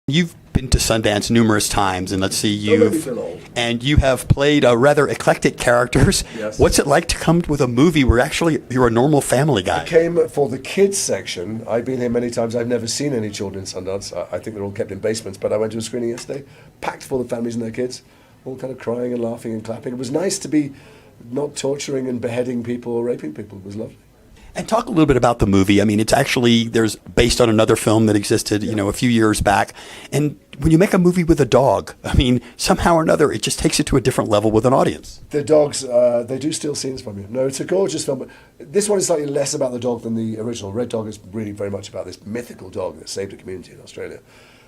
You've been to Sundance numerous times, and let's see, Don't make me feel old. and you have played rather eclectic characters. Yes. What's it like to come with a movie where actually you're a normal family guy? I came for the kids section. I've been here many times. I've never seen any children in Sundance. I think they're all kept in basements, but I went to a screening yesterday, packed full of families and their kids, all kind of crying and laughing and clapping. It was nice to be not torturing and beheading people or raping people. It was lovely. And talk a little bit about the movie. I mean, it's actually there's based on another film that existed, a few years back. And when you make a movie with a dog, I mean, somehow or another, it just takes it to a different level with an audience. The dogs, they do steal scenes from you. No, it's a gorgeous film. But this one is slightly less about the dog than the original. Red Dog is really very much about this mythical dog that saved a community in Australia.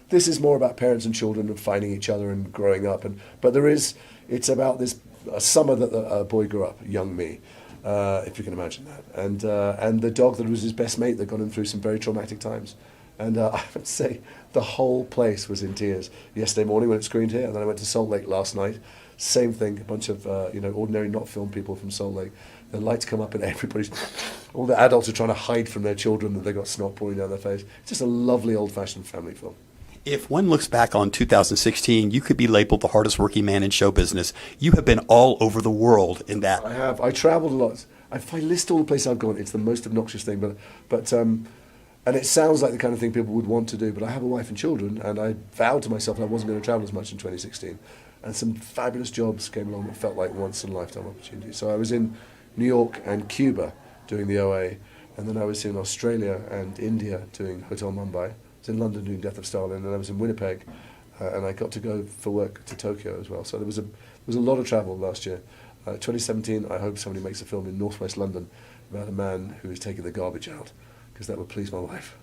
This is more about parents and children and finding each other and growing up. But it's about this summer that a boy grew up, young me. If you can imagine that, and the dog that was his best mate that got him through some very traumatic times, and I would say the whole place was in tears yesterday morning when it screened here, and then I went to Salt Lake last night. Same thing, a bunch of ordinary not film people from Salt Lake. The lights come up and all the adults are trying to hide from their children that they got snot pouring down their face. It's just a lovely old-fashioned family film. If one looks back on 2016, you could be labeled the hardest working man in show business. You have been all over the world in that. I have. I traveled a lot. If I list all the places I've gone, it's the most obnoxious thing. But and it sounds like the kind of thing people would want to do. But I have a wife and children, and I vowed to myself that I wasn't going to travel as much in 2016. And some fabulous jobs came along that felt like once in a lifetime opportunities. So I was in New York and Cuba doing the OA, and then I was in Australia and India doing Hotel Mumbai. In London doing Death of Stalin, and I was in Winnipeg, and I got to go for work to Tokyo as well. So there was a lot of travel last year. 2017, I hope somebody makes a film in northwest London about a man who is taking the garbage out, because that would please my wife.